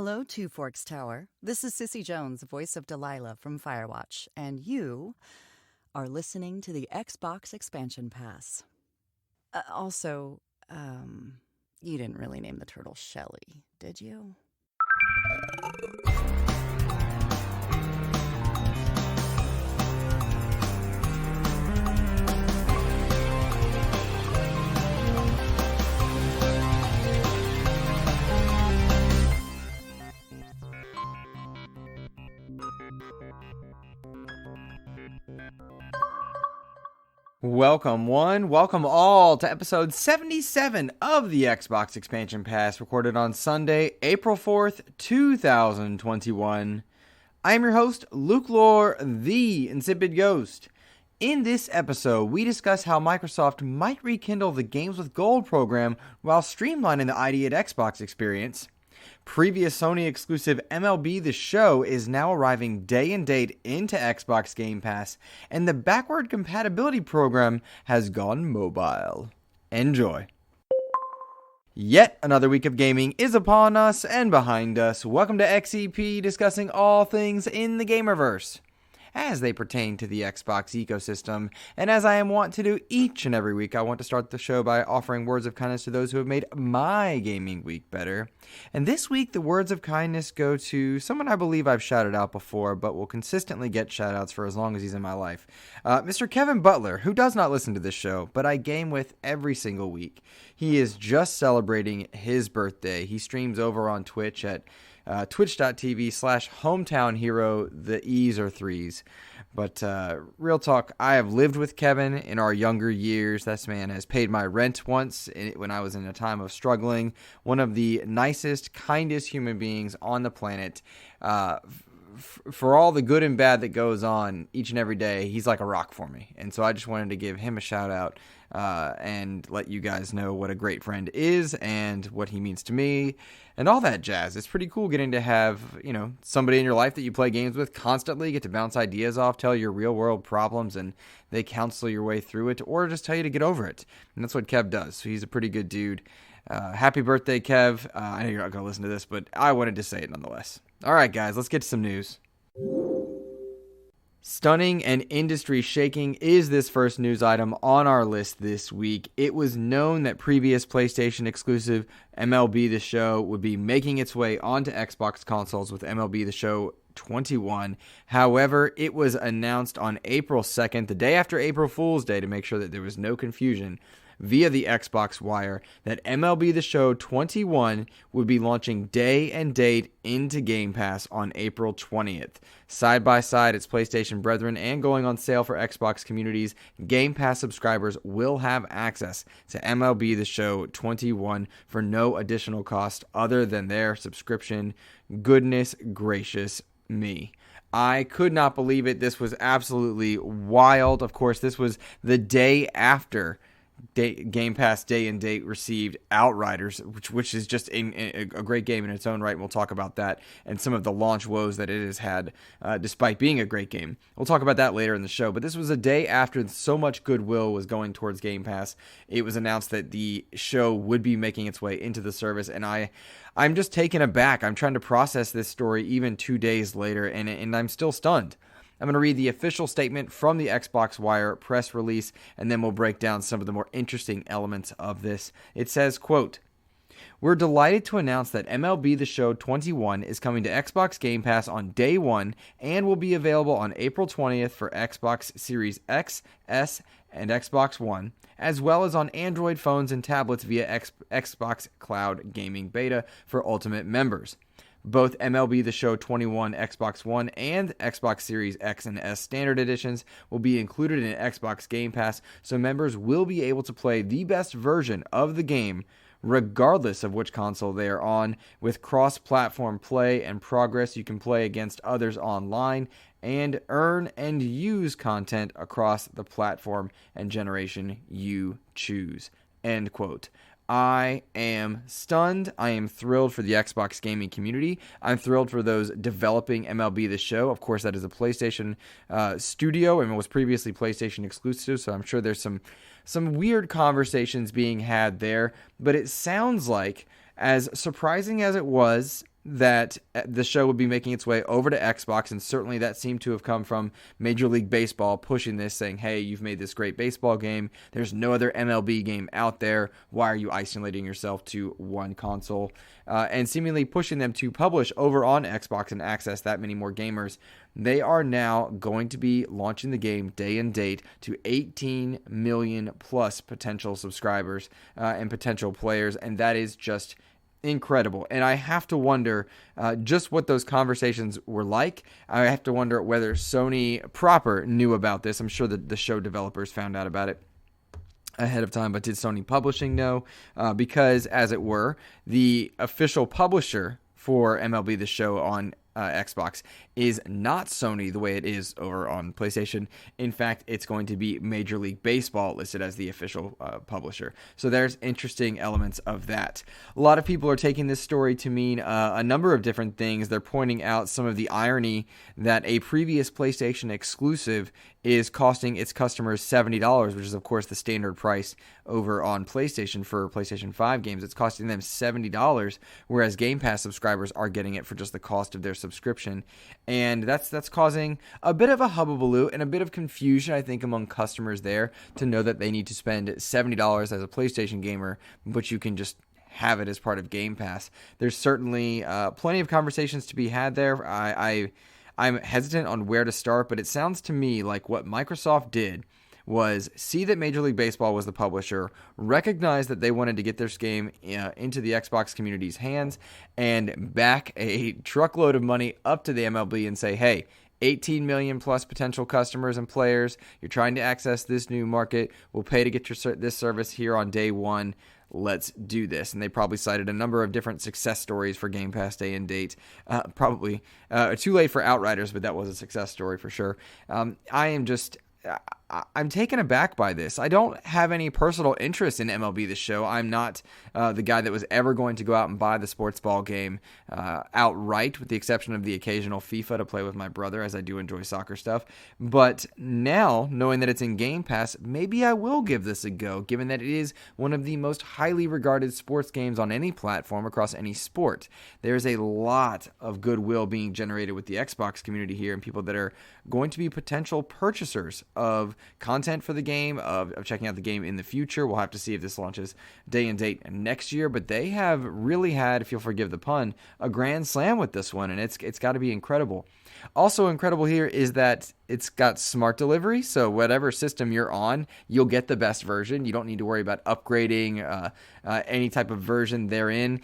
Hello, Two Forks Tower. This is Sissy Jones, voice of Delilah from Firewatch, and you are listening to the Xbox Expansion Pass. You didn't really name the turtle Shelly, did you? Welcome one, welcome all to episode 77 of the Xbox Expansion Pass, recorded on Sunday, April 4th, 2021. I am your host, Luke Lohr, the InsipidGhost. In this episode, we discuss how Microsoft might rekindle the Games with Gold program while streamlining the ID at Xbox experience. Previous Sony exclusive MLB The Show is now arriving day and date into Xbox Game Pass, and the Backward Compatibility program has gone mobile. Enjoy. Yet another week of gaming is upon us and behind us. Welcome to XEP, discussing all things in the Gamerverse as they pertain to the Xbox ecosystem. And as I am wont to do each and every week, I want to start the show by offering words of kindness to those who have made my gaming week better. And this week, the words of kindness go to someone I believe I've shouted out before, but will consistently get shoutouts for as long as he's in my life. Mr. Kevin Butler, who does not listen to this show, but I game with every single week. He is just celebrating his birthday. He streams over on Twitch at twitch.tv/hometownhero. The E's are threes. But real talk, I have lived with Kevin in our younger years. This man has paid my rent once when I was in a time of struggling. One of the nicest, kindest human beings on the planet. For all the good and bad that goes on each and every day, he's like a rock for me. And so I just wanted to give him a shout out and let you guys know what a great friend is and what he means to me and all that jazz. It's pretty cool getting to have, somebody in your life that you play games with constantly, get to bounce ideas off, tell your real world problems, and they counsel your way through it, or just tell you to get over it. And that's what Kev does. So he's a pretty good dude. Happy birthday, Kev. I know you're not going to listen to this, but I wanted to say it nonetheless. All right, guys, let's get to some news. Stunning and industry-shaking is this first news item on our list this week. It was known that previous PlayStation exclusive MLB The Show would be making its way onto Xbox consoles with MLB The Show 21. However, it was announced on April 2nd, the day after April Fool's Day, to make sure that there was no confusion, via the Xbox Wire, that MLB The Show 21 would be launching day and date into Game Pass on April 20th. Side by side, its PlayStation brethren, and going on sale for Xbox communities, Game Pass subscribers will have access to MLB The Show 21 for no additional cost other than their subscription. Goodness gracious me. I could not believe it. This was absolutely wild. Of course, this was the day after Game Pass Day and Date received Outriders, which is just a great game in its own right, and we'll talk about that and some of the launch woes that it has had, despite being a great game. We'll talk about that later in the show, but this was a day after so much goodwill was going towards Game Pass. It was announced that the show would be making its way into the service, and I'm just taken aback. I'm trying to process this story even 2 days later, and I'm still stunned. I'm going to read the official statement from the Xbox Wire press release, and then we'll break down some of the more interesting elements of this. It says, quote, "We're delighted to announce that MLB The Show 21 is coming to Xbox Game Pass on day one and will be available on April 20th for Xbox Series X, S, and Xbox One, as well as on Android phones and tablets via Xbox Cloud Gaming Beta for Ultimate members. Both MLB The Show 21 Xbox One and Xbox Series X and S Standard Editions will be included in Xbox Game Pass, so members will be able to play the best version of the game regardless of which console they are on. With cross-platform play and progress, you can play against others online and earn and use content across the platform and generation you choose." End quote. I am stunned. I am thrilled for the Xbox gaming community. I'm thrilled for those developing MLB The Show. Of course, that is a PlayStation studio and was previously PlayStation exclusive, so I'm sure there's some weird conversations being had there. But it sounds like, as surprising as it was, that the show would be making its way over to Xbox, and certainly that seemed to have come from Major League Baseball pushing this, saying, hey, you've made this great baseball game. There's no other MLB game out there. Why are you isolating yourself to one console? And seemingly pushing them to publish over on Xbox and access that many more gamers. They are now going to be launching the game day and date to 18 million plus potential subscribers and potential players, and that is just incredible. And I have to wonder just what those conversations were like. I have to wonder whether Sony proper knew about this. I'm sure that the show developers found out about it ahead of time, but did Sony Publishing know? Because, as it were, the official publisher for MLB The Show on Xbox is not Sony the way it is over on PlayStation. In fact, it's going to be Major League Baseball listed as the official publisher. So there's interesting elements of that. A lot of people are taking this story to mean a number of different things. They're pointing out some of the irony that a previous PlayStation exclusive is costing its customers $70, which is, of course, the standard price over on PlayStation for PlayStation 5 games. It's costing them $70, whereas Game Pass subscribers are getting it for just the cost of their subscription. And that's causing a bit of a hubbubaloo and a bit of confusion, I think, among customers there to know that they need to spend $70 as a PlayStation gamer, but you can just have it as part of Game Pass. There's certainly plenty of conversations to be had there. I'm hesitant on where to start, but it sounds to me like what Microsoft did was see that Major League Baseball was the publisher, recognize that they wanted to get this game into the Xbox community's hands, and back a truckload of money up to the MLB and say, hey, 18 million plus potential customers and players, you're trying to access this new market, we'll pay to get this service here on day one. Let's do this. And they probably cited a number of different success stories for Game Pass day and date. Probably too late for Outriders, but that was a success story for sure. I'm taken aback by this. I don't have any personal interest in MLB The Show. I'm not the guy that was ever going to go out and buy the sports ball game outright, with the exception of the occasional FIFA to play with my brother, as I do enjoy soccer stuff. But now, knowing that it's in Game Pass, maybe I will give this a go, given that it is one of the most highly regarded sports games on any platform across any sport. There's a lot of goodwill being generated with the Xbox community here, and people that are going to be potential purchasers of content for the game, of checking out the game in the future. We'll have to see if this launches day and date next year, but they have really had, if you'll forgive the pun, a grand slam with this one, and it's got to be incredible. Also incredible here is that it's got smart delivery, so whatever system you're on, you'll get the best version. You don't need to worry about upgrading any type of version therein.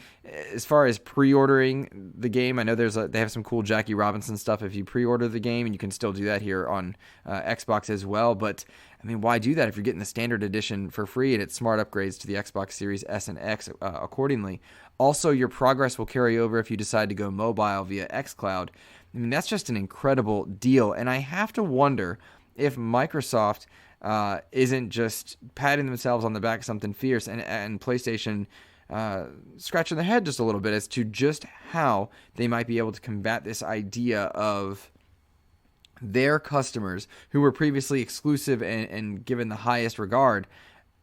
As far as pre-ordering the game, I know they have some cool Jackie Robinson stuff if you pre-order the game, and you can still do that here on Xbox as well. But I mean, why do that if you're getting the standard edition for free and it's smart upgrades to the Xbox Series S and X accordingly? Also, your progress will carry over if you decide to go mobile via xCloud. I mean, that's just an incredible deal. And I have to wonder if Microsoft isn't just patting themselves on the back something fierce and PlayStation scratching their head just a little bit as to just how they might be able to combat this idea of their customers who were previously exclusive and given the highest regard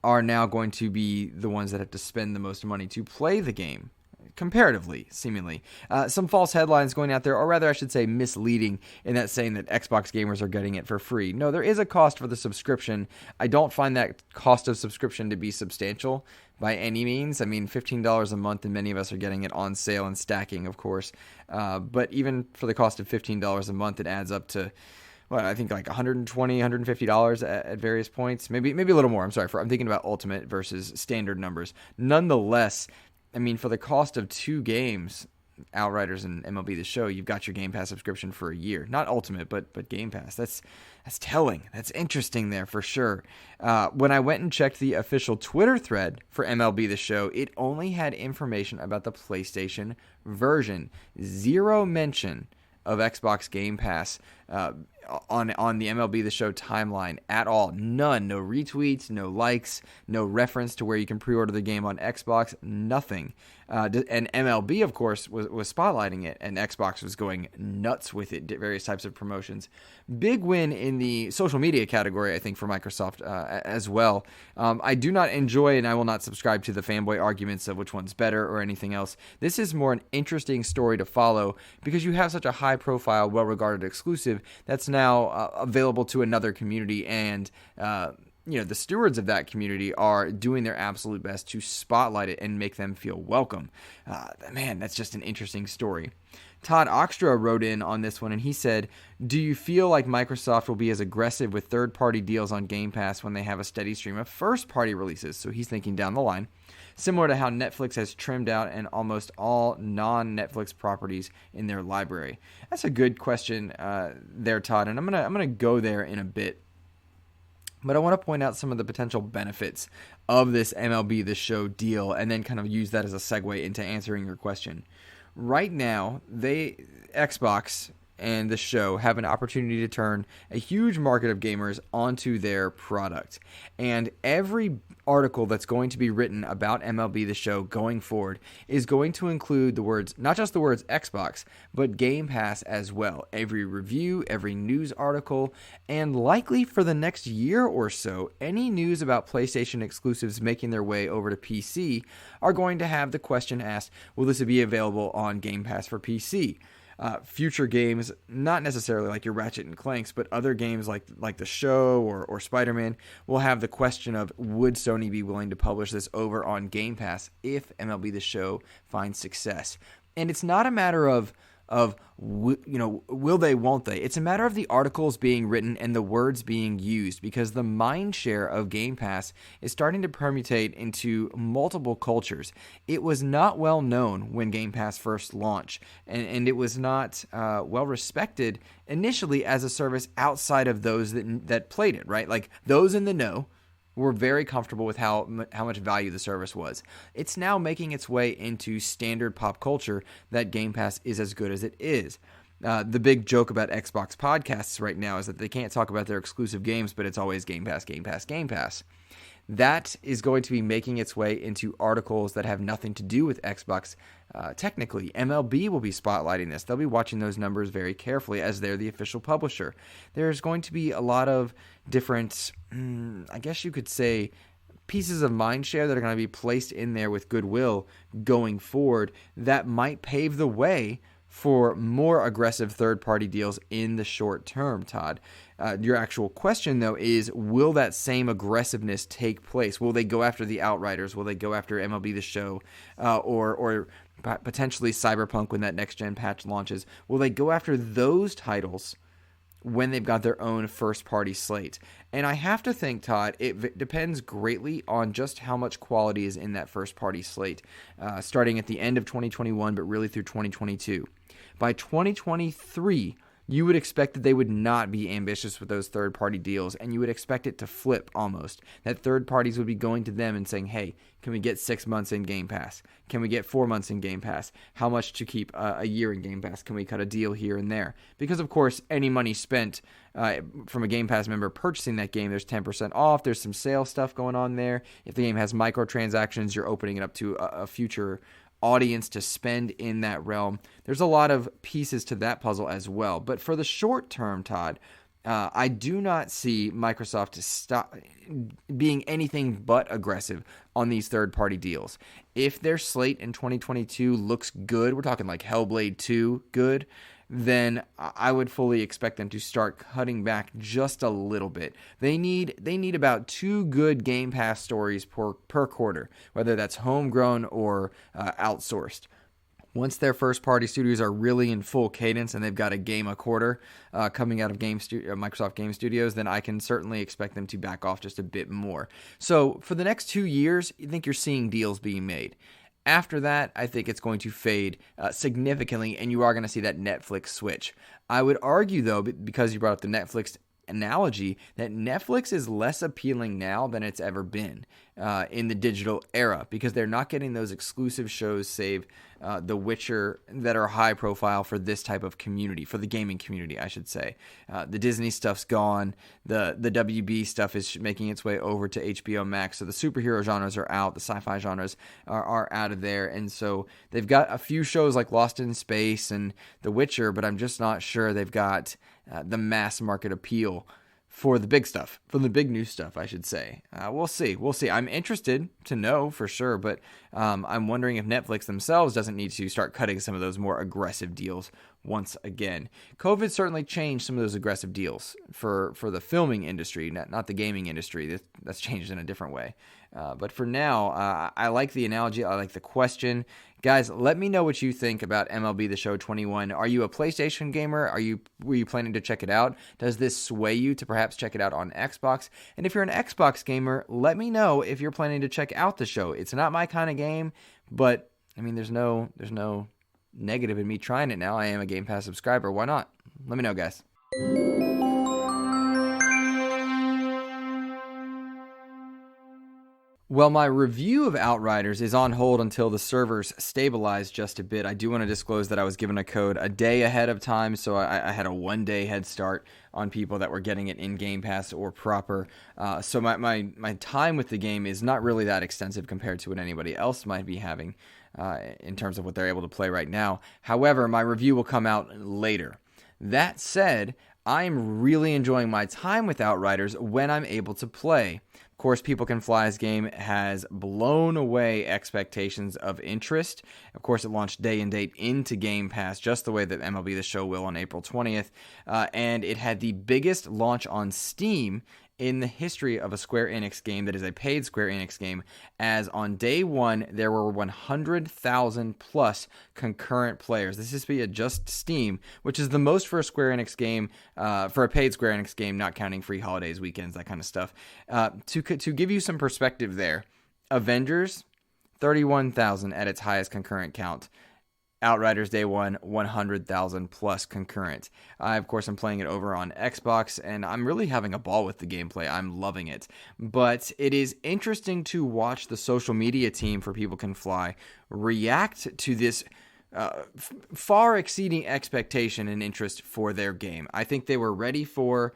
are now going to be the ones that have to spend the most money to play the game. Comparatively, seemingly. Some false headlines going out there, or rather I should say misleading, in that saying that Xbox gamers are getting it for free. No, there is a cost for the subscription. I don't find that cost of subscription to be substantial by any means. I mean, $15 a month, and many of us are getting it on sale and stacking, of course. But even for the cost of $15 a month, it adds up to, well, I think like $120, $150 at various points. Maybe a little more. I'm thinking about Ultimate versus standard numbers. Nonetheless, I mean, for the cost of two games, Outriders and MLB The Show, you've got your Game Pass subscription for a year. Not Ultimate, but Game Pass. That's telling. That's interesting there for sure. When I went and checked the official Twitter thread for MLB The Show, it only had information about the PlayStation version. Zero mention of Xbox Game Pass on the MLB The Show timeline at all. None. No retweets, no likes, no reference to where you can pre-order the game on Xbox. Nothing. And MLB, of course, was spotlighting it, and Xbox was going nuts with it, various types of promotions. Big win in the social media category, I think, for Microsoft as well. I do not enjoy, and I will not subscribe to the fanboy arguments of which one's better or anything else. This is more an interesting story to follow because you have such a high-profile, well-regarded exclusive that's now available to another community, and the stewards of that community are doing their absolute best to spotlight it and make them feel welcome. Man, that's just an interesting story. Todd Oxtra wrote in on this one, and he said, do you feel like Microsoft will be as aggressive with third-party deals on Game Pass when they have a steady stream of first-party releases? So he's thinking down the line, similar to how Netflix has trimmed out and almost all non-Netflix properties in their library. That's a good question there, Todd, and I'm gonna go there in a bit. But I want to point out some of the potential benefits of this MLB The Show deal and then kind of use that as a segue into answering your question. Right now, Xbox and The Show have an opportunity to turn a huge market of gamers onto their product. And every article that's going to be written about MLB The Show going forward is going to include the words, not just the words Xbox, but Game Pass as well. Every review, every news article, and likely for the next year or so, any news about PlayStation exclusives making their way over to PC are going to have the question asked, will this be available on Game Pass for PC? Future games, not necessarily like your Ratchet and Clanks, but other games like The Show or Spider-Man will have the question of, would Sony be willing to publish this over on Game Pass if MLB The Show finds success? And it's not a matter of will they, won't they? It's a matter of the articles being written and the words being used, because the mind share of Game Pass is starting to permutate into multiple cultures. It was not well known when Game Pass first launched, and it was not well respected initially as a service outside of those that played it, right? Like those in the know were very comfortable with how much value the service was. It's now making its way into standard pop culture that Game Pass is as good as it is. The big joke about Xbox podcasts right now is that they can't talk about their exclusive games, but it's always Game Pass, Game Pass, Game Pass. That is going to be making its way into articles that have nothing to do with Xbox. Technically, MLB will be spotlighting this. They'll be watching those numbers very carefully as they're the official publisher. There's going to be a lot of different, I guess you could say, pieces of mind share that are going to be placed in there with goodwill going forward that might pave the way for more aggressive third-party deals in the short term, Todd. Your actual question, though, is will that same aggressiveness take place? Will they go after the Outriders? Will they go after MLB The Show? Or potentially Cyberpunk when that next-gen patch launches? Will they go after those titles when they've got their own first-party slate? And I have to think, Todd, it depends greatly on just how much quality is in that first-party slate, starting at the end of 2021, but really through 2022. By 2023, you would expect that they would not be ambitious with those third-party deals, and you would expect it to flip almost. That third parties would be going to them and saying, hey, can we get 6 months in Game Pass? Can we get 4 months in Game Pass? How much to keep a year in Game Pass? Can we cut a deal here and there? Because, of course, any money spent from a Game Pass member purchasing that game, there's 10% off. There's some sales stuff going on there. If the game has microtransactions, you're opening it up to a future audience to spend in that realm. There's a lot of pieces to that puzzle as well. But for the short term, Todd, I do not see Microsoft stop being anything but aggressive on these third-party deals. If their slate in 2022 looks good, we're talking like Hellblade 2 good, then I would fully expect them to start cutting back just a little bit. They need about 2 good Game Pass stories per quarter, whether that's homegrown or outsourced. Once their first-party studios are really in full cadence and they've got a game a quarter coming out of Microsoft Game Studios, then I can certainly expect them to back off just a bit more. So for the next 2 years, I think you're seeing deals being made. After that, I think it's going to fade significantly, and you are going to see that Netflix switch. I would argue, though, because you brought up the Netflix analogy, that Netflix is less appealing now than it's ever been. in the digital era, because they're not getting those exclusive shows, save The Witcher, that are high profile for this type of community, for the gaming community, I should say. The Disney stuff's gone. The WB stuff is making its way over to HBO Max. So the superhero genres are out. The sci-fi genres are out of there. And so they've got a few shows like Lost in Space and The Witcher, but I'm just not sure they've got the mass market appeal for the big stuff, for the big new stuff, I should say. We'll see. I'm interested to know for sure, but I'm wondering if Netflix themselves doesn't need to start cutting some of those more aggressive deals once again. COVID certainly changed some of those aggressive deals for the filming industry, not the gaming industry. That's changed in a different way. But for now, I like the analogy. I like the question. Guys, let me know what you think about MLB The Show 21. Are you a PlayStation gamer? Were you planning to check it out? Does this sway you to perhaps check it out on Xbox? And if you're an Xbox gamer, let me know if you're planning to check out the show. It's not my kind of game, but I mean, there's no negative in me trying it now. I am a Game Pass subscriber. Why not? Let me know, guys. Well, my review of Outriders is on hold until the servers stabilize just a bit. I do want to disclose that I was given a code a day ahead of time, so I had a 1-day head start on people that were getting it in Game Pass or proper. So my time with the game is not really that extensive compared to what anybody else might be having in terms of what they're able to play right now. However, my review will come out later. That said, I'm really enjoying my time with Outriders when I'm able to play. Of course, People Can Fly's game has blown away expectations of interest. Of course, it launched day and date into Game Pass, just the way that MLB The Show will on April 20th. And it had the biggest launch on Steam in the history of a Square Enix game that is a paid Square Enix game, as on day one, there were 100,000 plus concurrent players. This is via just Steam, which is the most for a Square Enix game, for a paid Square Enix game, not counting free holidays, weekends, that kind of stuff. To give you some perspective there, Avengers, 31,000 at its highest concurrent count. Outriders day one, 100,000 plus concurrent. I, of course, am playing it over on Xbox, and I'm really having a ball with the gameplay. I'm loving it. But it is interesting to watch the social media team for People Can Fly react to this far exceeding expectation and interest for their game. I think they were ready for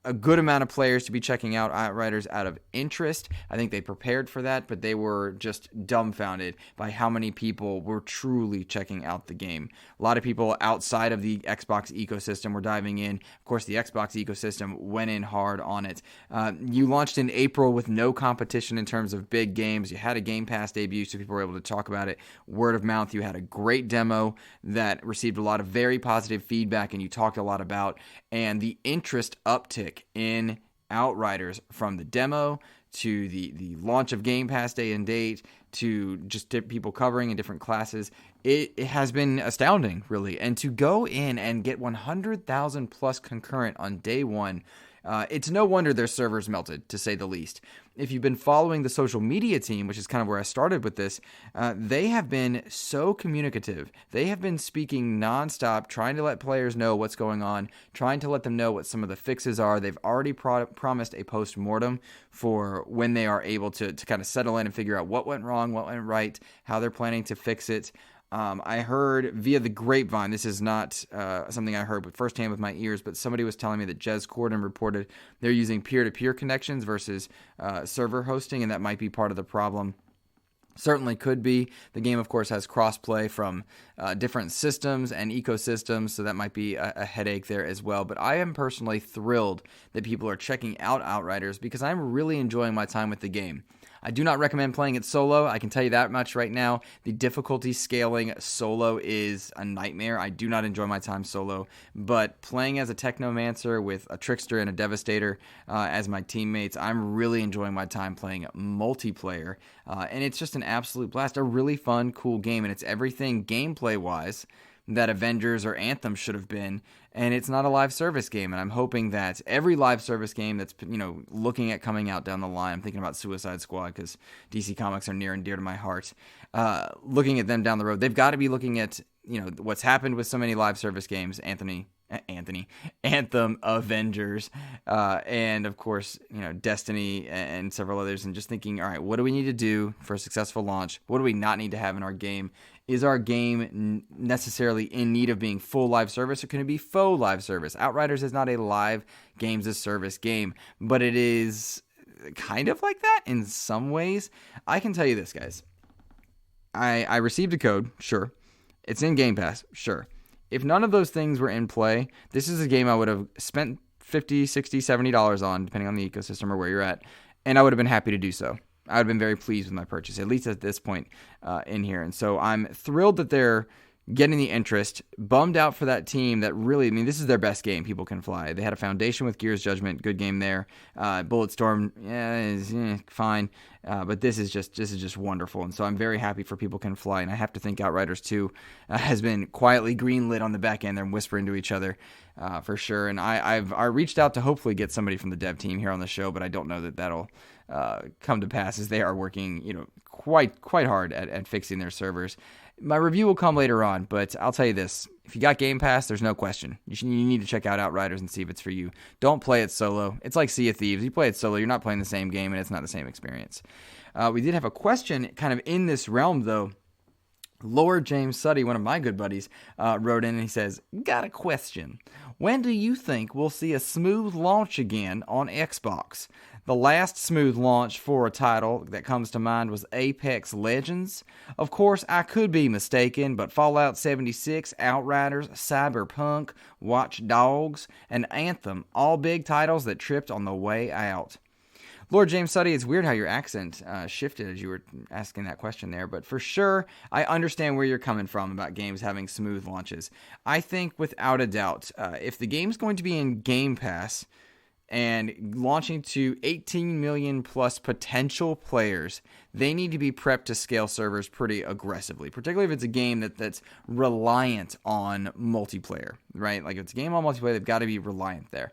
a good amount of players to be checking out Outriders out of interest. I think they prepared for that, but they were just dumbfounded by how many people were truly checking out the game. A lot of people outside of the Xbox ecosystem were diving in. Of course, the Xbox ecosystem went in hard on it. You launched in April with no competition in terms of big games. You had a Game Pass debut, so people were able to talk about it word of mouth. You had a great demo that received a lot of very positive feedback, and you talked a lot about, and the interest uptick in Outriders from the demo to the launch of Game Pass day and date to just people covering in different classes, it has been astounding, really. And to go in and get 100,000 plus concurrent on day one, it's no wonder their servers melted, to say the least. If you've been following the social media team, which is kind of where I started with this, they have been so communicative. They have been speaking nonstop, trying to let players know what's going on, trying to let them know what some of the fixes are. They've already promised a post-mortem for when they are able to kind of settle in and figure out what went wrong, what went right, how they're planning to fix it. I heard via the grapevine, this is not something I heard firsthand with my ears, but somebody was telling me that Jez Corden reported they're using peer-to-peer connections versus server hosting, and that might be part of the problem. Certainly could be. The game, of course, has cross-play from different systems and ecosystems, so that might be a headache there as well. But I am personally thrilled that people are checking out Outriders because I'm really enjoying my time with the game. I do not recommend playing it solo. I can tell you that much right now. The difficulty scaling solo is a nightmare. I do not enjoy my time solo. But playing as a Technomancer with a Trickster and a Devastator as my teammates, I'm really enjoying my time playing multiplayer. And it's just an absolute blast. A really fun, cool game. And it's everything gameplay-wise that Avengers or Anthem should have been, and it's not a live service game. And I'm hoping that every live service game that's, looking at coming out down the line, I'm thinking about Suicide Squad because DC Comics are near and dear to my heart. Looking at them down the road, they've got to be looking at, what's happened with so many live service games, Anthony Anthem, Avengers, and of course, Destiny and several others, and just thinking, all right, what do we need to do for a successful launch? What do we not need to have in our game? Is our game necessarily in need of being full live service, or can it be faux live service? Outriders is not a live games as service game, but it is kind of like that in some ways. I can tell you this, guys. I received a code, sure. It's in Game Pass, sure. If none of those things were in play, this is a game I would have spent $50, $60, $70 on, depending on the ecosystem or where you're at, and I would have been happy to do so. I would have been very pleased with my purchase, at least at this point in here. And so I'm thrilled that they're getting the interest, bummed out for that team that really, this is their best game, People Can Fly. They had a foundation with Gears Judgment, good game there. Bulletstorm, is fine. But this is just wonderful. And so I'm very happy for People Can Fly. And I have to think Outriders 2 has been quietly greenlit on the back end. They're whispering to each other for sure. And I reached out to hopefully get somebody from the dev team here on the show, but I don't know that that'll come to pass, as they are working, quite hard at fixing their servers. My review will come later on, but I'll tell you this. If you got Game Pass, there's no question. You need to check out Outriders and see if it's for you. Don't play it solo. It's like Sea of Thieves. You play it solo, you're not playing the same game, and it's not the same experience. We did have a question kind of in this realm, though. Lohr James Suddy, one of my good buddies, wrote in and he says, got a question. When do you think we'll see a smooth launch again on Xbox? The last smooth launch for a title that comes to mind was Apex Legends. Of course, I could be mistaken, but Fallout 76, Outriders, Cyberpunk, Watch Dogs, and Anthem, all big titles that tripped on the way out. Lord James Suddy, it's weird how your accent shifted as you were asking that question there, but for sure, I understand where you're coming from about games having smooth launches. I think without a doubt, if the game's going to be in Game Pass and launching to 18 million plus potential players, they need to be prepped to scale servers pretty aggressively, particularly if it's a game that's reliant on multiplayer, right? Like if it's a game on multiplayer, they've got to be reliant there.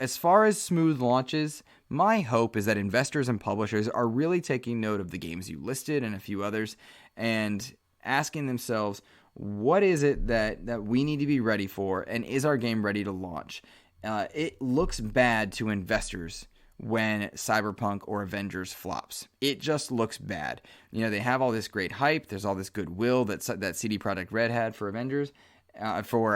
As far as smooth launches, my hope is that investors and publishers are really taking note of the games you listed and a few others and asking themselves, what is it that we need to be ready for, and is our game ready to launch? It looks bad to investors when Cyberpunk or Avengers flops. It just looks bad. They have all this great hype. There's all this goodwill that CD Projekt Red had for Avengers, for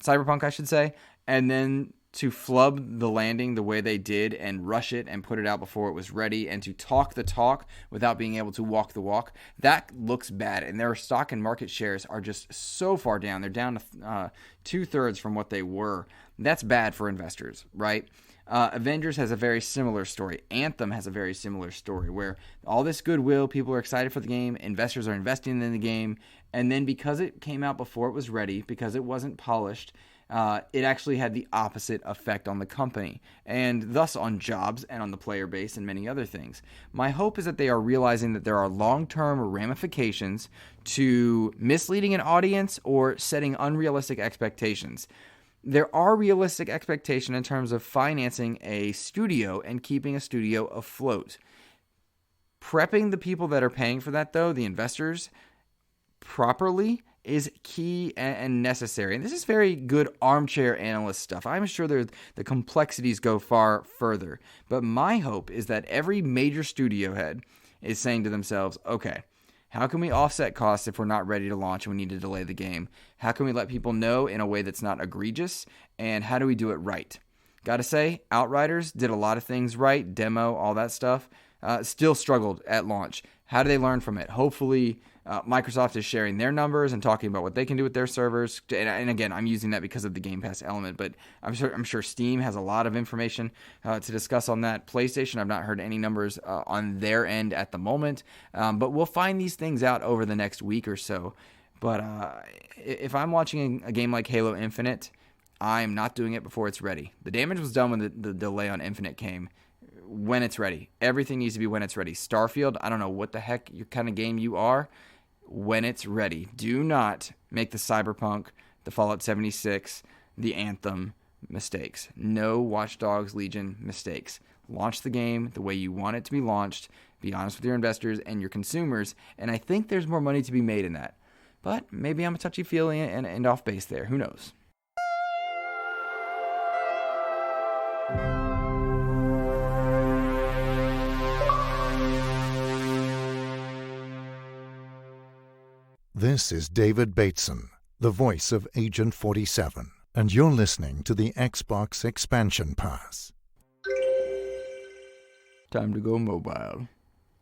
Cyberpunk, I should say, and then to flub the landing the way they did and rush it and put it out before it was ready and to talk the talk without being able to walk the walk, that looks bad. And their stock and market shares are just so far down. They're down to 2/3 from what they were. That's bad for investors, right? Avengers has a very similar story. Anthem has a very similar story where all this goodwill, people are excited for the game, investors are investing in the game, and then because it came out before it was ready, because it wasn't polished, it actually had the opposite effect on the company, and thus on jobs and on the player base and many other things. My hope is that they are realizing that there are long-term ramifications to misleading an audience or setting unrealistic expectations. There are realistic expectations in terms of financing a studio and keeping a studio afloat. Prepping the people that are paying for that, though, the investors, properly is key and necessary. And this is very good armchair analyst stuff. I'm sure the complexities go far further. But my hope is that every major studio head is saying to themselves, okay, how can we offset costs if we're not ready to launch and we need to delay the game? How can we let people know in a way that's not egregious? And how do we do it right? Gotta say, Outriders did a lot of things right, demo, all that stuff. Still struggled at launch. How do they learn from it? Hopefully, Microsoft is sharing their numbers and talking about what they can do with their servers. And again, I'm using that because of the Game Pass element, but I'm sure Steam has a lot of information to discuss on that. PlayStation, I've not heard any numbers on their end at the moment, but we'll find these things out over the next week or so. But if I'm watching a game like Halo Infinite, I'm not doing it before it's ready. The damage was done when the delay on Infinite came. When it's ready. Everything needs to be when it's ready. Starfield, I don't know what the heck your kind of game you are. When it's ready. Do not make the Cyberpunk, the Fallout 76, the Anthem mistakes. No Watch Dogs Legion mistakes. Launch the game the way you want it to be launched. Be honest with your investors and your consumers. And I think there's more money to be made in that. but maybe I'm a touchy-feely and off base there. Who knows? This is David Bateson, the voice of Agent 47, and you're listening to the Xbox Expansion Pass. Time to go mobile.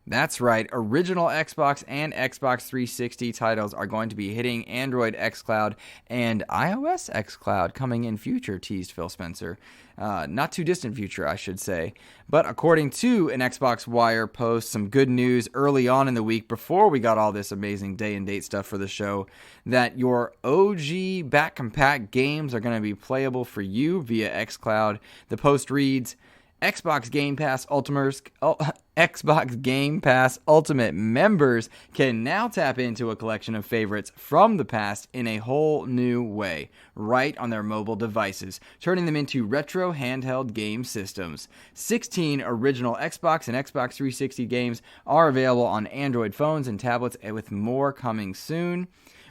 That's right, original Xbox and Xbox 360 titles are going to be hitting Android xCloud and iOS xCloud coming in future, teased Phil Spencer. Not too distant future, I should say. But according to an Xbox Wire post, some good news early on in the week before we got all this amazing day and date stuff for the show, that your OG back compat games are going to be playable for you via xCloud. The post reads, Xbox Game Pass Ultimate members can now tap into a collection of favorites from the past in a whole new way, right on their mobile devices, turning them into retro handheld game systems. 16 original Xbox and Xbox 360 games are available on Android phones and tablets, with more coming soon.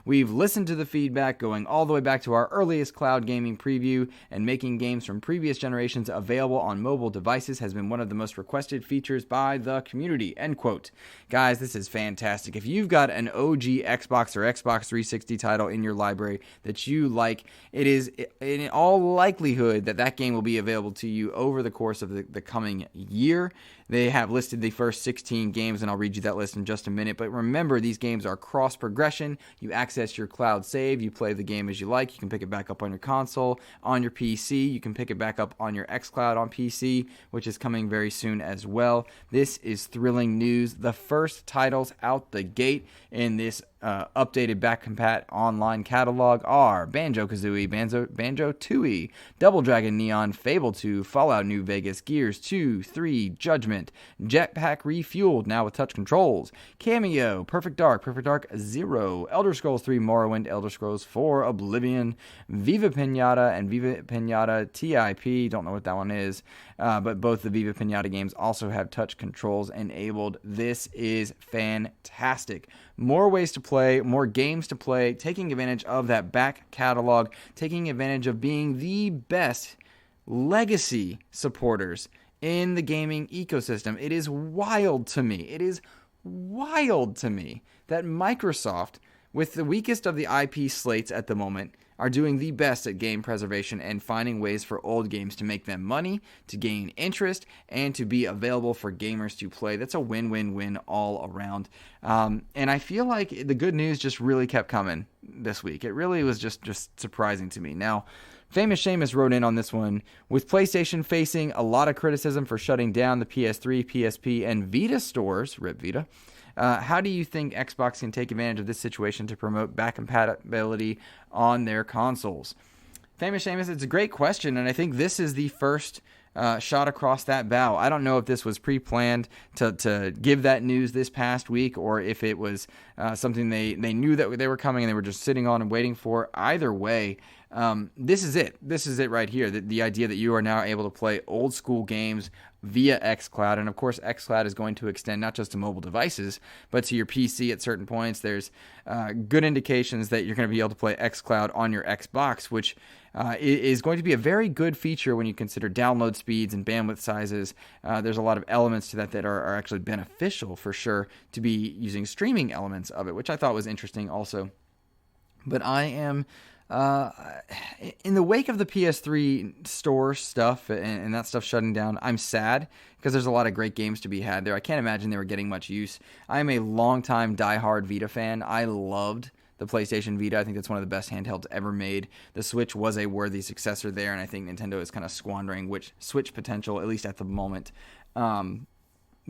We've listened to the feedback going all the way back to our earliest cloud gaming preview, and making games from previous generations available on mobile devices has been one of the most requested features by the community, end quote. Guys, this is fantastic. If you've got an OG Xbox or Xbox 360 title in your library that you like, it is in all likelihood that that game will be available to you over the course of the coming year. They have listed the first 16 games, and I'll read you that list in just a minute. But remember, these games are cross-progression. You access your cloud save. You play the game as you like. You can pick it back up on your console, on your PC. You can pick it back up on your xCloud on PC, which is coming very soon as well. This is thrilling news. The first titles out the gate in this updated back compat online catalog are Banjo-Kazooie, Banjo-Tooie, Double Dragon Neon, Fable 2, Fallout New Vegas, Gears 2, 3, Judgment, Jetpack Refueled, now with touch controls, Cameo, Perfect Dark, Perfect Dark Zero, Elder Scrolls 3 Morrowind, Elder Scrolls 4 Oblivion, Viva Pinata and Viva Pinata TIP, don't know what that one is, but both the Viva Pinata games also have touch controls enabled. This is fantastic. More ways to play, more games to play, taking advantage of that back catalog, taking advantage of being the best legacy supporters in the gaming ecosystem. It is wild to me. It is wild to me that Microsoft, with the weakest of the IP slates at the moment, are doing the best at game preservation and finding ways for old games to make them money, to gain interest, and to be available for gamers to play. That's a win-win-win all around. And I feel like the good news just really kept coming this week. It really was just surprising to me. Now, Famous Seamus wrote in on this one, with PlayStation facing a lot of criticism for shutting down the PS3, PSP, and Vita stores, RIP Vita, how do you think Xbox can take advantage of this situation to promote back compatibility on their consoles? Famous Seamus, it's a great question, and I think this is the first shot across that bow. I don't know if this was pre-planned to give that news this past week, or if it was something they knew that they were coming and they were just sitting on and waiting for. Either way, this is it. This is it right here. The idea that you are now able to play old school games via xCloud, and of course xCloud is going to extend not just to mobile devices, but to your PC at certain points. There's good indications that you're going to be able to play xCloud on your Xbox, which is going to be a very good feature when you consider download speeds and bandwidth sizes. There's a lot of elements to that are actually beneficial for sure to be using streaming elements of it, which I thought was interesting also. But I am in the wake of the PS3 store stuff and that stuff shutting down, I'm sad because there's a lot of great games to be had there. I can't imagine they were getting much use. I am a longtime diehard Vita fan. I loved the PlayStation Vita. I think that's one of the best handhelds ever made. The Switch was a worthy successor there, and I think Nintendo is kind of squandering which Switch potential, at least at the moment.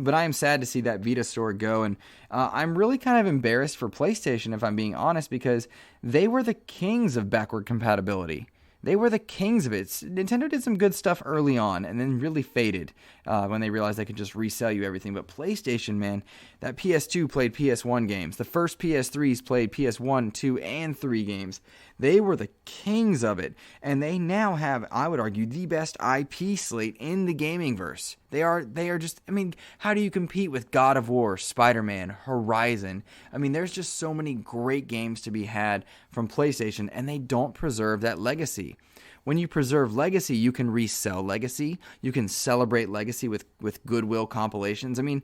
But I am sad to see that Vita store go, and I'm really kind of embarrassed for PlayStation, if I'm being honest, because they were the kings of backward compatibility. they were the kings of it. Nintendo did some good stuff early on and then really faded when they realized they could just resell you everything. But PlayStation, man, that PS2 played PS1 games. The first PS3s played PS1, 2, and 3 games. They were the kings of it. And they now have, I would argue, the best IP slate in the gaming verse. They are just, I mean, how do you compete with God of War, Spider-Man, Horizon? I mean, there's just so many great games to be had from PlayStation, and they don't preserve that legacy. When you preserve legacy, you can resell legacy. You can celebrate legacy with goodwill compilations. I mean,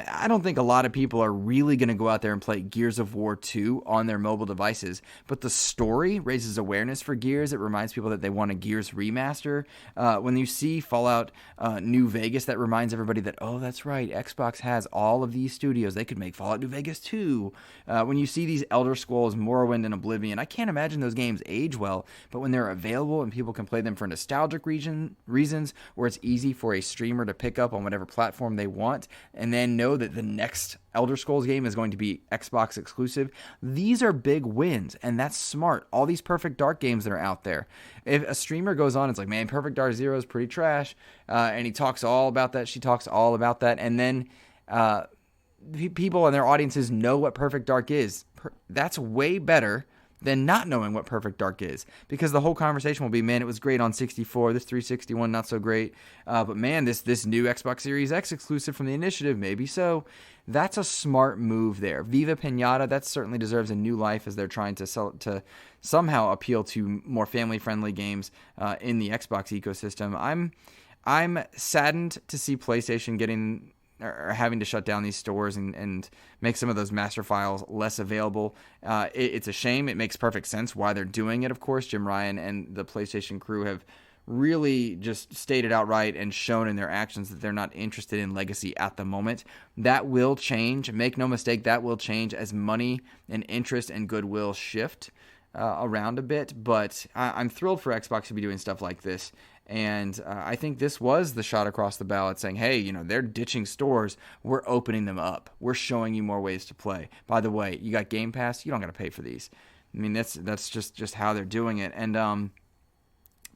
I don't think a lot of people are really going to go out there and play Gears of War 2 on their mobile devices, but the story raises awareness for Gears. It reminds people that they want a Gears remaster. When you see Fallout New Vegas, that reminds everybody that, oh, that's right, Xbox has all of these studios. They could make Fallout New Vegas 2. When you see these Elder Scrolls, Morrowind, and Oblivion, I can't imagine those games age well, but when they're available and people can play them for nostalgic reasons, where it's easy for a streamer to pick up on whatever platform they want, and then know that the next Elder Scrolls game is going to be Xbox exclusive, these are big wins, and that's smart. All these Perfect Dark games that are out there. If a streamer goes on, it's like, man, Perfect Dark Zero is pretty trash, and he talks all about that, she talks all about that, and then people and their audiences know what Perfect Dark is. That's way better than not knowing what Perfect Dark is, because the whole conversation will be, man, it was great on 64, this 361 not so great, but man, this new Xbox Series X exclusive from the Initiative, maybe so. That's a smart move there. Viva Pinata, that certainly deserves a new life as they're trying to somehow appeal to more family-friendly games in the Xbox ecosystem. I'm saddened to see PlayStation getting or having to shut down these stores and make some of those master files less available. It's a shame. It makes perfect sense why they're doing it, of course. Jim Ryan and the PlayStation crew have really just stated outright and shown in their actions that they're not interested in legacy at the moment. That will change. Make no mistake, that will change as money and interest and goodwill shift around a bit. But I'm thrilled for Xbox to be doing stuff like this. And I think this was the shot across the bow at saying, hey, you know, they're ditching stores. We're opening them up. We're showing you more ways to play. By the way, you got Game Pass. You don't got to pay for these. I mean, that's just how they're doing it. And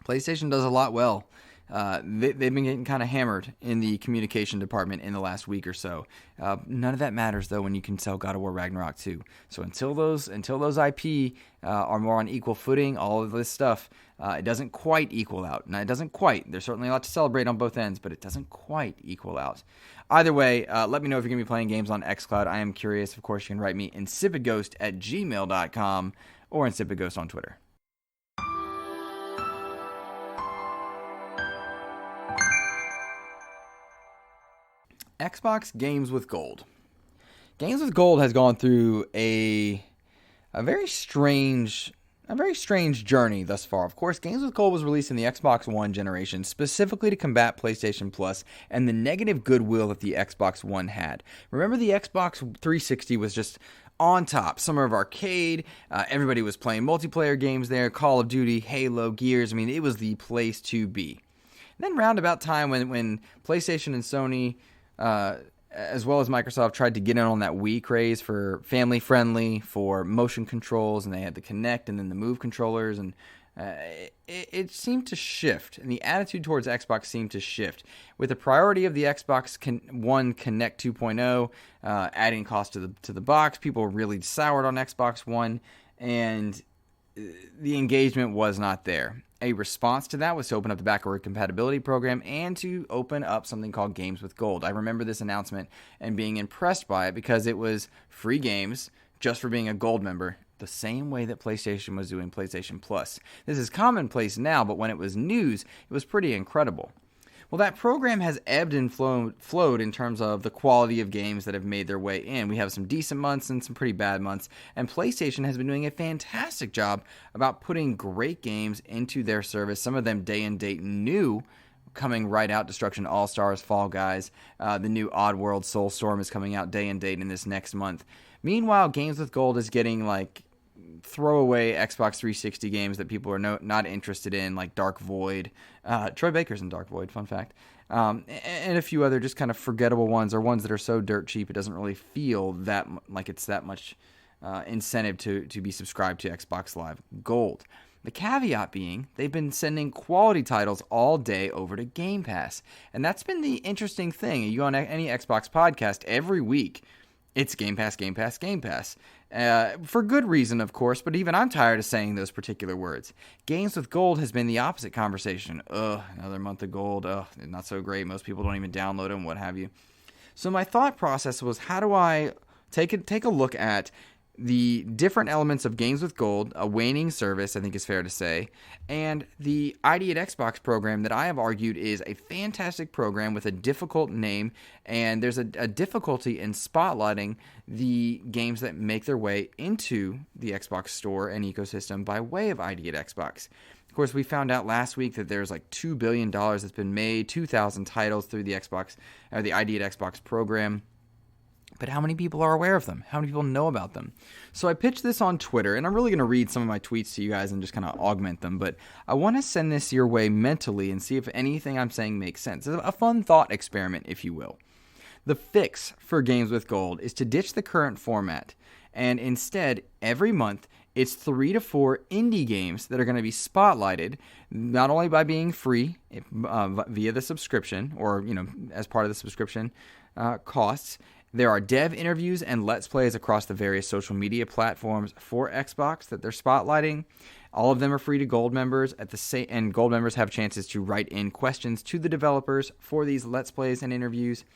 PlayStation does a lot well. They've been getting kind of hammered in the communication department in the last week or so. None of that matters, though, when you can sell God of War Ragnarok 2. So until those IP are more on equal footing, all of this stuff, it doesn't quite equal out. Now, it doesn't quite. There's certainly a lot to celebrate on both ends, but it doesn't quite equal out. Either way, let me know if you're going to be playing games on xCloud. I am curious. Of course, you can write me InsipidGhost@gmail.com or InsipidGhost on Twitter. Xbox Games with Gold. Games with Gold has gone through a very strange journey thus far. Of course, Games with Gold was released in the Xbox One generation specifically to combat PlayStation Plus and the negative goodwill that the Xbox One had. Remember, the Xbox 360 was just on top. Summer of Arcade, everybody was playing multiplayer games there, Call of Duty, Halo, Gears. I mean, it was the place to be. And then round about time when PlayStation and Sony, as well as Microsoft, tried to get in on that Wii craze for family-friendly, for motion controls, and they had the Kinect and then the Move controllers, and it seemed to shift, and the attitude towards Xbox seemed to shift. With the priority of the Xbox One Kinect 2.0, adding cost to the box, people really soured on Xbox One, and the engagement was not there. A response to that was to open up the Backward Compatibility program and to open up something called Games with Gold. I remember this announcement and being impressed by it because it was free games just for being a Gold member, the same way that PlayStation was doing PlayStation Plus. This is commonplace now, but when it was news, it was pretty incredible. Well, that program has ebbed and flowed in terms of the quality of games that have made their way in. We have some decent months and some pretty bad months, and PlayStation has been doing a fantastic job about putting great games into their service, some of them day and date new, coming right out. Destruction All-Stars, Fall Guys, the new Oddworld Soulstorm is coming out day and date in this next month. Meanwhile, Games with Gold is getting like throwaway Xbox 360 games that people are not interested in, like Dark Void. Troy Baker's in Dark Void, fun fact. And a few other just kind of forgettable ones, or ones that are so dirt cheap it doesn't really feel that like it's that much incentive to be subscribed to Xbox Live Gold. The caveat being, they've been sending quality titles all day over to Game Pass. And that's been the interesting thing. You go on any Xbox podcast every week, it's Game Pass, Game Pass, Game Pass. For good reason, of course, but even I'm tired of saying those particular words. Games with Gold has been the opposite conversation. Ugh, another month of Gold. Ugh, not so great. Most people don't even download them, what have you. So my thought process was, how do I take a look at the different elements of Games with Gold, a waning service, I think is fair to say, and the ID at Xbox program that I have argued is a fantastic program with a difficult name, and there's a difficulty in spotlighting the games that make their way into the Xbox store and ecosystem by way of ID at Xbox. Of course, we found out last week that there's like $2 billion that's been made, 2,000 titles through the Xbox, or the ID at Xbox program. But how many people are aware of them? How many people know about them? So I pitched this on Twitter, and I'm really going to read some of my tweets to you guys and just kind of augment them. But I want to send this your way mentally and see if anything I'm saying makes sense. It's a fun thought experiment, if you will. The fix for Games with Gold is to ditch the current format, and instead, every month, it's 3 to 4 indie games that are going to be spotlighted, not only by being free via the subscription, or as part of the subscription costs. There are dev interviews and Let's Plays across the various social media platforms for Xbox that they're spotlighting. All of them are free to Gold members, and Gold members have chances to write in questions to the developers for these Let's Plays and interviews.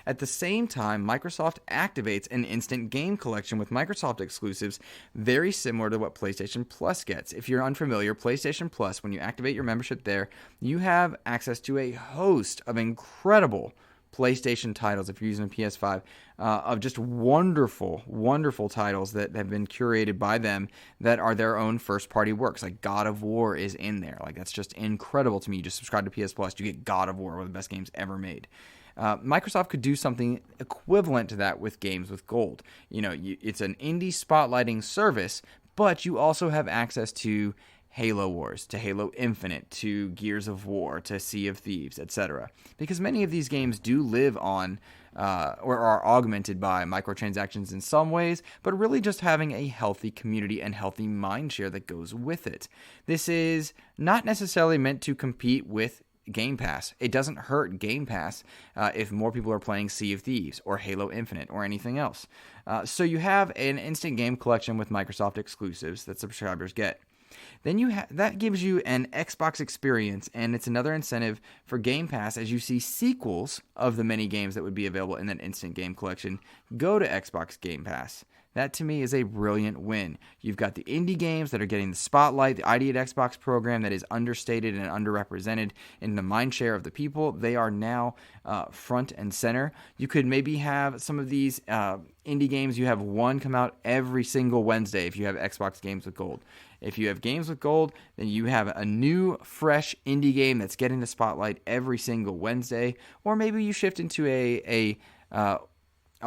At the same time, Microsoft activates an instant game collection with Microsoft exclusives very similar to what PlayStation Plus gets. If you're unfamiliar, PlayStation Plus, when you activate your membership there, you have access to a host of incredible PlayStation titles, if you're using a PS5, of just wonderful, wonderful titles that have been curated by them that are their own first-party works. Like God of War is in there. Like, that's just incredible to me. You just subscribe to PS Plus, you get God of War, one of the best games ever made. Microsoft could do something equivalent to that with Games with Gold. It's an indie spotlighting service, but you also have access to Halo Wars, to Halo Infinite, to Gears of War, to Sea of Thieves, etc. Because many of these games do live on or are augmented by microtransactions in some ways, but really just having a healthy community and healthy mindshare that goes with it. This is not necessarily meant to compete with Game Pass. It doesn't hurt Game Pass if more people are playing Sea of Thieves or Halo Infinite or anything else. So you have an instant game collection with Microsoft exclusives that subscribers get. Then that gives you an Xbox experience, and it's another incentive for Game Pass as you see sequels of the many games that would be available in that instant game collection go to Xbox Game Pass. That, to me, is a brilliant win. You've got the indie games that are getting the spotlight, the ID at Xbox program that is understated and underrepresented in the mindshare of the people. They are now front and center. You could maybe have some of these indie games, you have one come out every single Wednesday if you have Xbox Games with Gold. If you have Games with Gold, then you have a new, fresh indie game that's getting the spotlight every single Wednesday. Or maybe you shift into a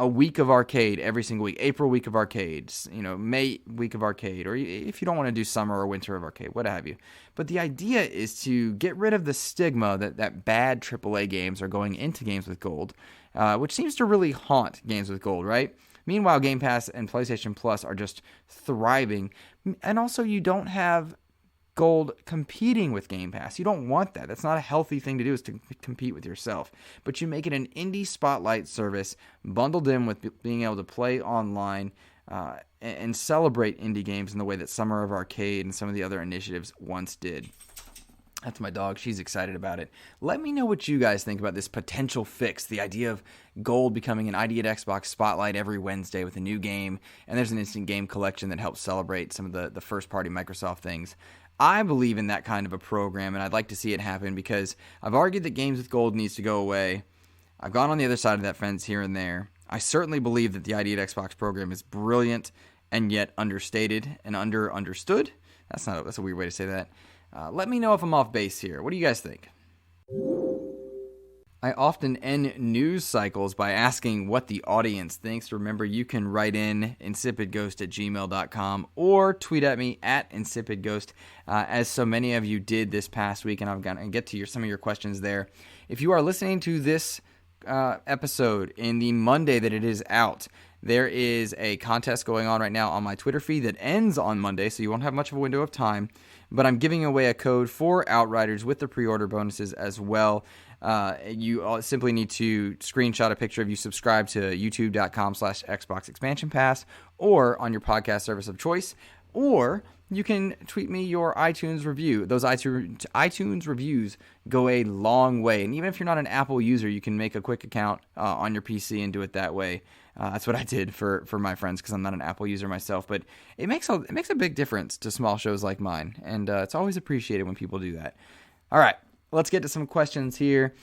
week of arcade every single week. April week of arcades, May week of arcade, or if you don't want to do summer or winter of arcade, what have you. But the idea is to get rid of the stigma that bad AAA games are going into Games with Gold, which seems to really haunt Games with Gold, right? Meanwhile, Game Pass and PlayStation Plus are just thriving. And also, you don't have Gold competing with Game Pass. You don't want that. That's not a healthy thing to do, is to compete with yourself. But you make it an indie spotlight service bundled in with being able to play online and celebrate indie games in the way that Summer of Arcade and some of the other initiatives once did. That's my dog. She's excited about it. Let me know what you guys think about this potential fix, the idea of Gold becoming an ID at Xbox spotlight every Wednesday with a new game, and there's an instant game collection that helps celebrate some of the first-party Microsoft things. I believe in that kind of a program, and I'd like to see it happen because I've argued that Games with Gold needs to go away. I've gone on the other side of that fence here and there. I certainly believe that the ID at Xbox program is brilliant and yet understated and understood. That's a weird way to say that. Let me know if I'm off base here. What do you guys think? I often end news cycles by asking what the audience thinks. Remember, you can write in InsipidGhost@gmail.com or tweet at me at InsipidGhost, as so many of you did this past week, and I'm going to get to some of your questions there. If you are listening to this episode, in the Monday that it is out, there is a contest going on right now on my Twitter feed that ends on Monday, so you won't have much of a window of time. But I'm giving away a code for Outriders with the pre-order bonuses as well. You simply need to screenshot a picture of you subscribe to youtube.com/Xbox Expansion Pass or on your podcast service of choice, or you can tweet me your iTunes review. Those iTunes reviews go a long way. And even if you're not an Apple user, you can make a quick account on your PC and do it that way. That's what I did for my friends because I'm not an Apple user myself. But it makes a big difference to small shows like mine. And it's always appreciated when people do that. All right, let's get to some questions here.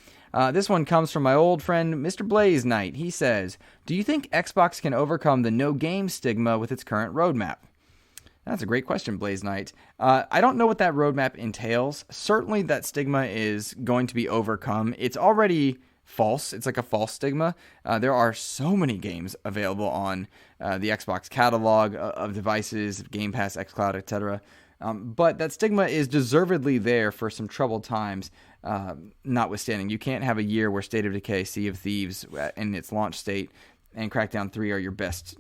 This one comes from my old friend, Mr. Blaze Knight. He says, do you think Xbox can overcome the no game stigma with its current roadmap? That's a great question, Blaze Knight. I don't know what that roadmap entails. Certainly that stigma is going to be overcome. It's already false. It's like a false stigma. There are so many games available on the Xbox catalog of devices, Game Pass, xCloud, etc. But that stigma is deservedly there for some troubled times, notwithstanding. You can't have a year where State of Decay, Sea of Thieves in its launch state, and Crackdown 3 are your best,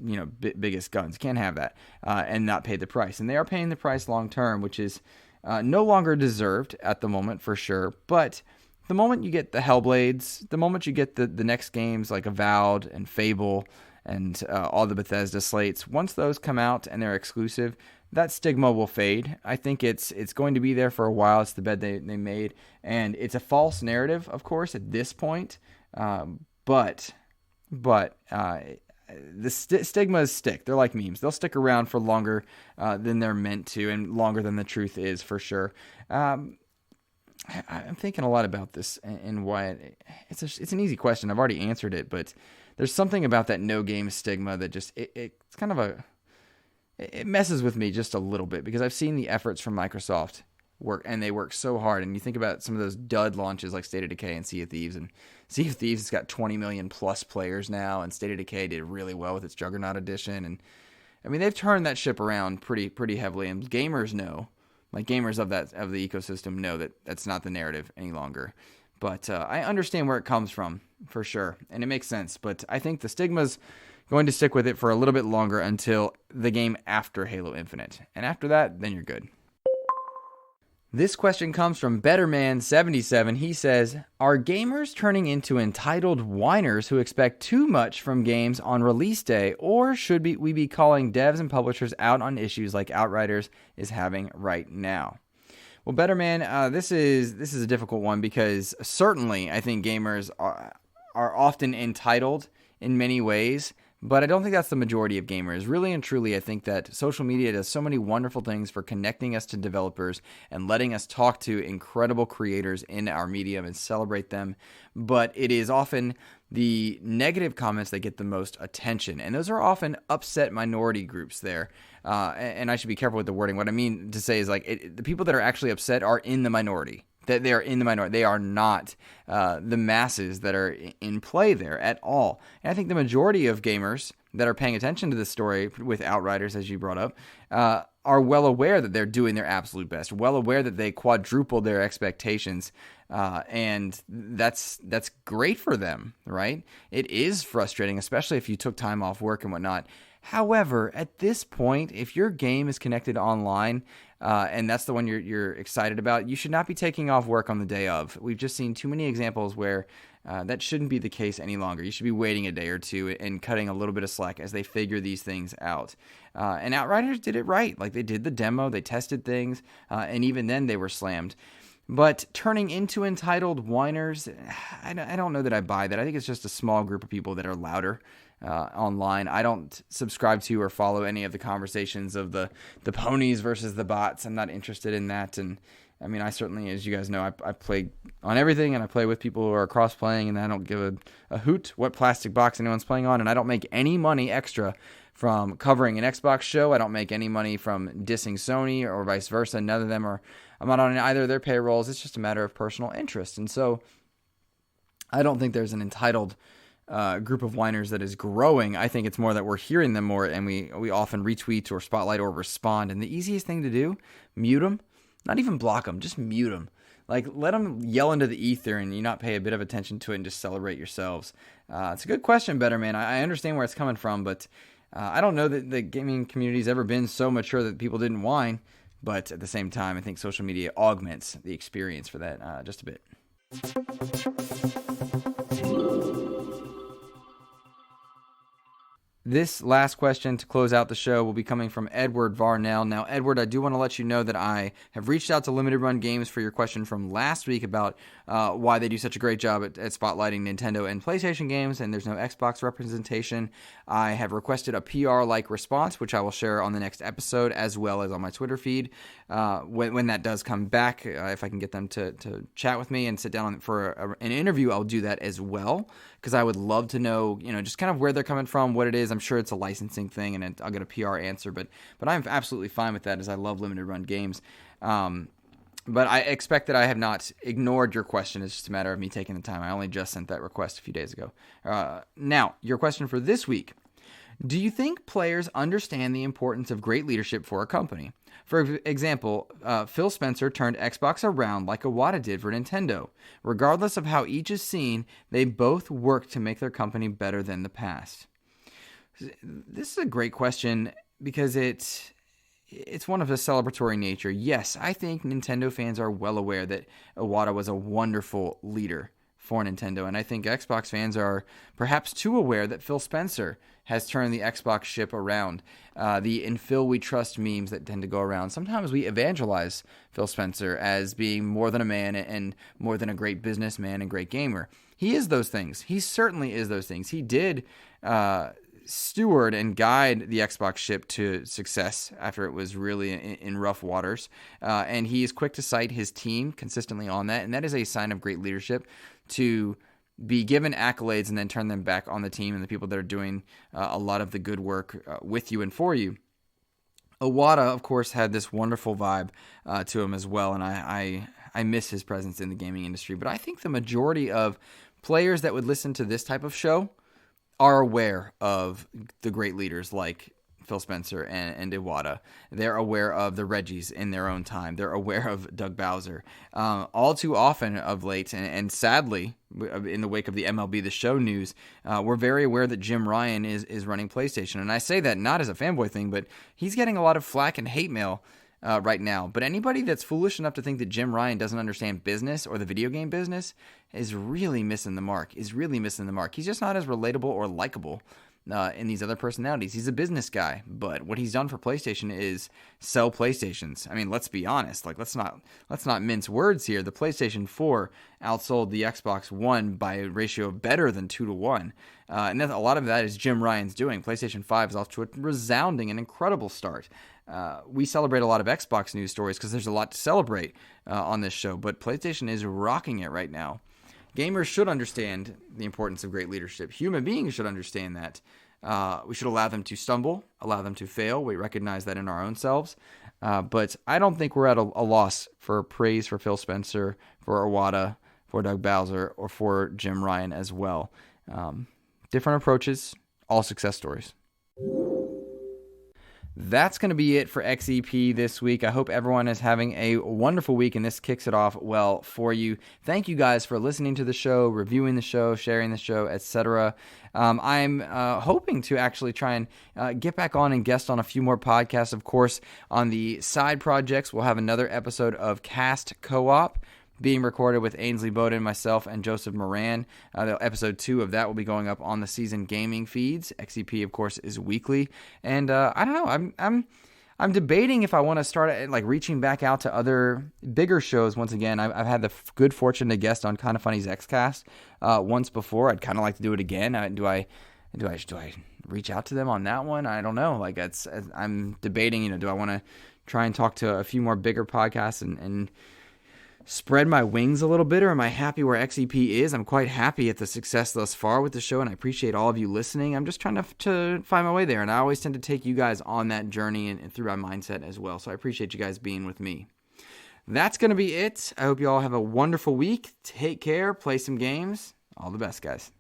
biggest guns. You can't have that and not pay the price. And they are paying the price long term, which is no longer deserved at the moment for sure. But the moment you get the Hellblades, the moment you get the next games like Avowed and Fable and all the Bethesda slates, once those come out and they're exclusive, that stigma will fade. I think it's going to be there for a while. It's the bed they made. And it's a false narrative, of course, at this point. But the stigmas stick. They're like memes. They'll stick around for longer than they're meant to, and longer than the truth is, for sure. I'm thinking a lot about this and why it's an easy question. I've already answered it, but there's something about that no game stigma that just it's kind of it messes with me just a little bit, because I've seen the efforts from Microsoft work, and they work so hard. And you think about some of those dud launches like State of Decay and Sea of Thieves, and Sea of Thieves has got 20 million plus players now, and State of Decay did really well with its Juggernaut edition. And I mean, they've turned that ship around pretty heavily, and gamers know, like gamers of the ecosystem know that that's not the narrative any longer. But I understand where it comes from for sure, and it makes sense. But I think the stigma's going to stick with it for a little bit longer until the game after Halo Infinite, and after that, then you're good. This question comes from Betterman77. He says, are gamers turning into entitled whiners who expect too much from games on release day, or should we be calling devs and publishers out on issues like Outriders is having right now? Well, Betterman, this is a difficult one, because certainly I think gamers are often entitled in many ways, but I don't think that's the majority of gamers. Really and truly, I think that social media does so many wonderful things for connecting us to developers and letting us talk to incredible creators in our medium and celebrate them. But it is often the negative comments that get the most attention. And those are often upset minority groups there. And I should be careful with the wording. What I mean to say is, like, the people that are actually upset are in the minority. That they are in the minority. They are not the masses that are in play there at all. And I think the majority of gamers that are paying attention to this story with Outriders, as you brought up, are well aware that they're doing their absolute best, well aware that they quadrupled their expectations, and that's great for them, right? It is frustrating, especially if you took time off work and whatnot. However, at this point, if your game is connected online, and that's the one you're excited about, you should not be taking off work on the day of. We've just seen too many examples where that shouldn't be the case any longer. You should be waiting a day or two and cutting a little bit of slack as they figure these things out. And Outriders did it right. Like, they did the demo, they tested things, and even then they were slammed. But turning into entitled whiners, I don't know that I buy that. I think it's just a small group of people that are louder online. I don't subscribe to or follow any of the conversations of the ponies versus the bots. I'm not interested in that. And I mean, I certainly, as you guys know, I play on everything, and I play with people who are cross-playing, and I don't give a hoot what plastic box anyone's playing on, and I don't make any money extra from covering an Xbox show. I don't make any money from dissing Sony or vice versa. None of them are, I'm not on either of their payrolls. It's just a matter of personal interest. And so I don't think there's an entitled group of whiners that is growing. I think it's more that we're hearing them more, and we often retweet or spotlight or respond. And the easiest thing to do, mute them. Not even block them, just mute them. Like, let them yell into the ether and you not pay a bit of attention to it and just celebrate yourselves. It's a good question, Better Man. I understand where it's coming from, but I don't know that the gaming community's ever been so mature that people didn't whine. But at the same time, I think social media augments the experience for that just a bit. This last question to close out the show will be coming from Edward Varnell. Now, Edward, I do want to let you know that I have reached out to Limited Run Games for your question from last week about why they do such a great job at spotlighting Nintendo and PlayStation games, and there's no Xbox representation. I have requested a PR-like response, which I will share on the next episode, as well as on my Twitter feed. When that does come back, if I can get them to chat with me and sit down for an interview, I'll do that as well, because I would love to know, just kind of where they're coming from, what it is. I'm sure it's a licensing thing, and I'll get a PR answer, but I'm absolutely fine with that, as I love limited run games. But I expect that I have not ignored your question. It's just a matter of me taking the time. I only just sent that request a few days ago. Now, your question for this week. Do you think players understand the importance of great leadership for a company? For example, Phil Spencer turned Xbox around like Iwata did for Nintendo. Regardless of how each is seen, they both work to make their company better than the past. This is a great question because it's one of a celebratory nature. Yes, I think Nintendo fans are well aware that Iwata was a wonderful leader for Nintendo, and I think Xbox fans are perhaps too aware that Phil Spencer has turned the Xbox ship around. The "in Phil we trust" memes that tend to go around. Sometimes we evangelize Phil Spencer as being more than a man and more than a great businessman and great gamer. He is those things. He certainly is those things. He did steward and guide the Xbox ship to success after it was really in rough waters. And he is quick to cite his team consistently on that. And that is a sign of great leadership, to be given accolades and then turn them back on the team and the people that are doing a lot of the good work with you and for you. Iwata, of course, had this wonderful vibe to him as well. And I miss his presence in the gaming industry. But I think the majority of players that would listen to this type of show are aware of the great leaders like Phil Spencer and Iwata. They're aware of the Reggies in their own time. They're aware of Doug Bowser. All too often of late, and sadly, in the wake of the MLB The Show news, we're very aware that Jim Ryan is running PlayStation. And I say that not as a fanboy thing, but he's getting a lot of flack and hate mail right now. But anybody that's foolish enough to think that Jim Ryan doesn't understand business or the video game business is really missing the mark. He's just not as relatable or likable in these other personalities. He's a business guy, but what he's done for PlayStation is sell PlayStations. I mean, let's be honest. Like, let's not mince words here. The PlayStation 4 outsold the Xbox One by a ratio of better than 2-1. And a lot of that is Jim Ryan's doing. PlayStation 5 is off to a resounding and incredible start. We celebrate a lot of Xbox news stories because there's a lot to celebrate on this show, but PlayStation is rocking it right now. Gamers should understand the importance of great leadership. Human beings should understand that. We should allow them to stumble, allow them to fail. We recognize that in our own selves. But I don't think we're at a loss for praise for Phil Spencer, for Iwata, for Doug Bowser, or for Jim Ryan as well. Different approaches, all success stories. That's going to be it for XEP this week. I hope everyone is having a wonderful week, and this kicks it off well for you. Thank you guys for listening to the show, reviewing the show, sharing the show, etc. I'm hoping to actually try and get back on and guest on a few more podcasts. Of course, on the side projects, we'll have another episode of Cast Co-op being recorded with Ainsley Bowden, myself, and Joseph Moran. Episode 2 of that will be going up on the Season Gaming feeds. XEP, of course, is weekly. And I don't know. I'm debating if I want to start reaching back out to other bigger shows once again. I've had the good fortune to guest on Kind of Funny's XCast once before. I'd kind of like to do it again. Do I reach out to them on that one? I don't know. I'm debating. Do I want to try and talk to a few more bigger podcasts and spread my wings a little bit, or am I happy where XEP is? I'm quite happy at the success thus far with the show, and I appreciate all of you listening. I'm just trying to find my way there, and I always tend to take you guys on that journey and through my mindset as well, so I appreciate you guys being with me. That's going to be it. I hope you all have a wonderful week. Take care. Play some games. All the best, guys.